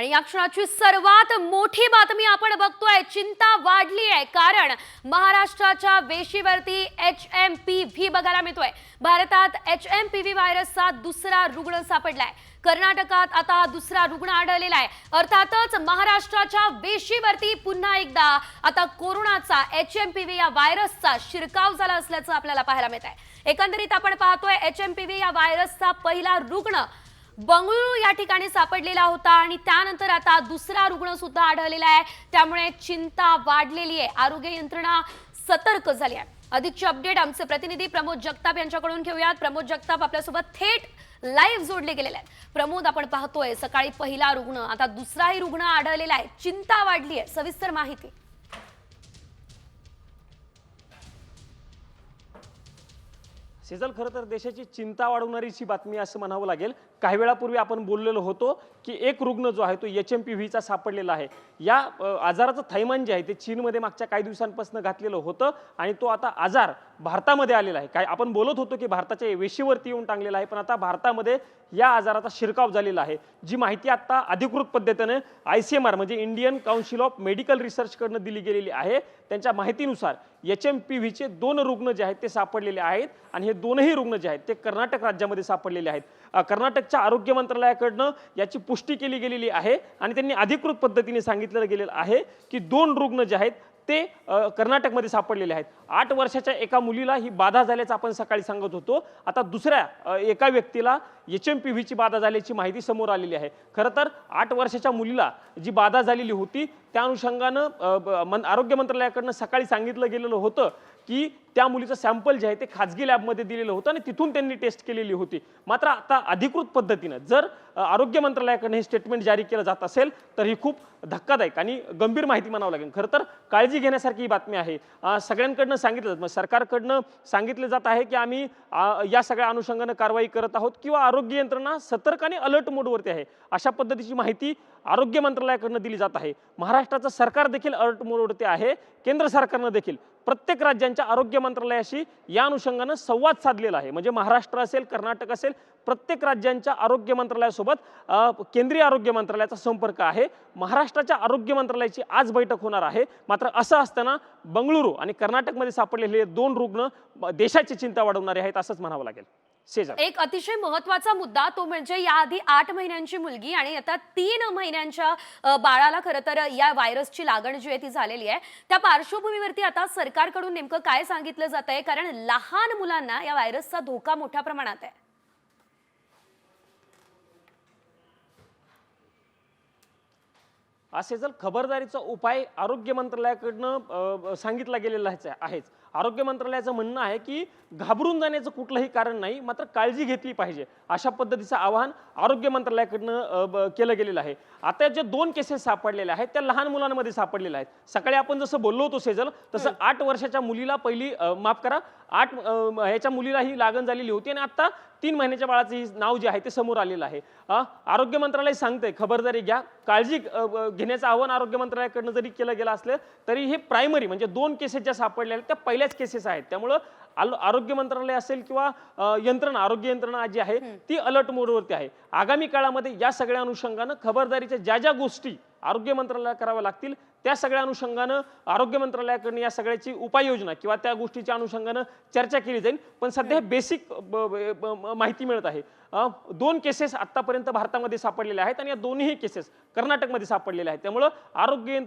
आणि या क्षणाची सर्वात मोठी बातमी आपण बघतोय, चिंता वाढली आहे कारण महाराष्ट्राच्या वेशीवरती HMPV बघायला मिळतोय। भारतात HMPV व्हायरसचा दुसरा रुग्ण सापडलाय। कर्नाटकात आता दुसरा रुग्ण आढळलेला आहे। अर्थातच महाराष्ट्राच्या वेशीवरती पुन्हा एकदा आता कोरोनाचा HMPV या व्हायरसचा शिरकाव झाला असल्याचं आपल्याला पाहायला मिळत आहे। एकंदरीत आपण पाहतोय HMPV या व्हायरसचा पहिला रुग्ण बंगळुरू या ठिकाणी सापडलेला होता आणि त्यानंतर आता दुसरा रुग्ण सुद्धा आढळलेला आहे। त्यामुळे चिंता वाढलेली आहे, आरोग्य यंत्रणा सतर्क झाली आहे। अधिकची अपडेट आमचे प्रतिनिधी प्रमोद जगताप यांच्याकडून घेऊयात। प्रमोद जगताप आपल्यासोबत थेट लाईव्ह जोडले गेलेले आहेत। प्रमोद, आपण पाहतोय सकाळी पहिला रुग्ण, आता दुसराही रुग्ण आढळलेला आहे, चिंता वाढली आहे, सविस्तर माहिती। सेजल, खरं तर देशाची चिंता वाढवणारीची बातमी असं म्हणावं लागेल। काही वेळापूर्वी आपण बोललेलो होतो की एक रुग्ण जो आहे तो HMPVचा सापडलेला आहे। या आजाराचं थैमान जे आहे ते चीनमध्ये मागच्या काही दिवसांपासून घातलेलं होतं आणि तो आता आजार भारतामध्ये आलेला आहे। काय आपण बोलत होतो की भारताच्या वेशीवरती येऊन टांगलेला आहे, पण आता भारतामध्ये या आजाराचा शिरकाव झालेला आहे। जी माहिती आता अधिकृत पद्धतीने ICMR म्हणजे Indian council of medical research कडनं दिली गेलेली आहे। त्यांच्या माहितीनुसार HMPVचे 2 रुग्ण जे आहेत ते सापडलेले आहेत आणि हे दोनही रुग्ण जे आहेत ते कर्नाटक राज्यामध्ये सापडलेले आहेत। कर्नाटकच्या आरोग्य मंत्रालयाकडनं याची पुष्टी केली गेलेली आहे आणि त्यांनी अधिकृत पद्धतीने सांगितलं गेलेलं आहे की 2 रुग्ण जे आहेत ते कर्नाटकमध्ये सापडलेले आहेत। 8 वर्षाच्या एका मुलीला ही बाधा झाल्याचं आपण सकाळी सांगत होतो। आता दुसऱ्या एका व्यक्तीला HMPVची बाधा झाल्याची माहिती समोर आलेली आहे। खरं तर 8 वर्षाच्या मुलीला जी बाधा झालेली होती त्या अनुषंगानं आरोग्य मंत्रालयाकडनं सकाळी सांगितलं गेलेलं होतं की त्या मुलीचं सॅम्पल जे आहे ते खाजगी लॅबमध्ये दिलेलं होतं आणि तिथून त्यांनी टेस्ट केलेली होती। मात्र आता अधिकृत पद्धतीनं जर आरोग्य मंत्रालयाकडनं हे स्टेटमेंट जारी केलं जात असेल तर ही खूप धक्कादायक आणि गंभीर माहिती म्हणावं लागेल। खरं तर काळजी घेण्यासारखी ही बातमी आहे। सगळ्यांकडनं सांगितलं, सरकारकडनं सांगितलं जात आहे की आम्ही या सगळ्या अनुषंगानं कारवाई करत आहोत किंवा आरोग्य यंत्रणा सतर्क आणि अलर्ट मोडवरती आहे, अशा पद्धतीची माहिती आरोग्य मंत्रालयाकडनं दिली जात आहे। महाराष्ट्राचं सरकार देखील अलर्ट मोडवरती आहे। केंद्र सरकारनं देखील प्रत्येक राज्यांच्या आरोग्य मंत्रालयाशी या अनुषंगानं संवाद साधलेला आहे। म्हणजे महाराष्ट्र असेल, कर्नाटक असेल, प्रत्येक राज्यांच्या आरोग्य मंत्रालयासोबत केंद्रीय आरोग्य मंत्रालयाचा संपर्क आहे। महाराष्ट्राच्या आरोग्य मंत्रालयाची आज बैठक होणार आहे। मात्र असं असताना बंगळुरू आणि कर्नाटकमध्ये सापडलेले 2 रुग्ण देशाची चिंता वाढवणारे आहेत असंच म्हणावं लागेल। एक अतिशय महत्त्वाचा मुद्दा तो म्हणजे याआधी 8 महिन्यांची मुलगी आणि आता 3 महिन्यांच्या बाळाला खरं तर या व्हायरसची लागण जी आहे ती झालेली आहे। त्या पार्श्वभूमीवरती आता सरकारकडून नेमकं काय सांगितलं जातंय, कारण लहान मुलांना या व्हायरसचा धोका मोठ्या प्रमाणात आहे। असे जर खबरदारीचा उपाय आरोग्य मंत्रालयाकडनं सांगितला गेलेला आहेच। आरोग्य मंत्रालयाचं म्हणणं आहे की घाबरून जाण्याचं कुठलंही कारण नाही, मात्र काळजी घेतली पाहिजे, अशा पद्धतीचं आवाहन आरोग्य मंत्रालयाकडनं केलं गेलेलं आहे। आता जे 2 केसेस सापडलेले आहेत त्या लहान मुलांमध्ये सापडलेल्या आहेत। सकाळी आपण जसं बोललो होतो सेजल, तसं 8 वर्षाच्या मुलीला माफ करा 8 ह्याच्या मुलीला ही लागण झालेली होती आणि आता 3 महिन्याच्या बाळाचं नाव जे आहे ते समोर आलेलं आहे। आरोग्य मंत्रालय सांगतंय खबरदारी घ्या, काळजी घेण्याचं आवाहन आरोग्य मंत्रालयाकडनं जरी केलं गेलं असलं तरी हे प्रायमरी म्हणजे 2 केसेस ज्या सापडलेल्या आहेत त्या पहिल्याच केसेस आहेत। त्यामुळं आरोग्य मंत्रालय असेल किंवा आरोग्य यंत्रणा जी आहे ती अलर्ट मोडवरती आहे। आगामी काळामध्ये या सगळ्या अनुषंगानं खबरदारीच्या ज्या गोष्टी आरोग्य मंत्रालयाला कराव्या लागतील त्या सगळ्या अनुषंगानं आरोग्य मंत्रालयाकडून या सगळ्याची उपाययोजना किंवा त्या गोष्टीच्या अनुषंगानं चर्चा केली जाईल। पण सध्या हे बेसिक माहिती मिळत आहे। 2 केसेस आतापर्यंत भारतामध्ये सापडलेले आहेत आणि या दोन्ही केसेस कर्नाटकमध्ये सापडलेले आहेत। त्यामुळे आरोग्य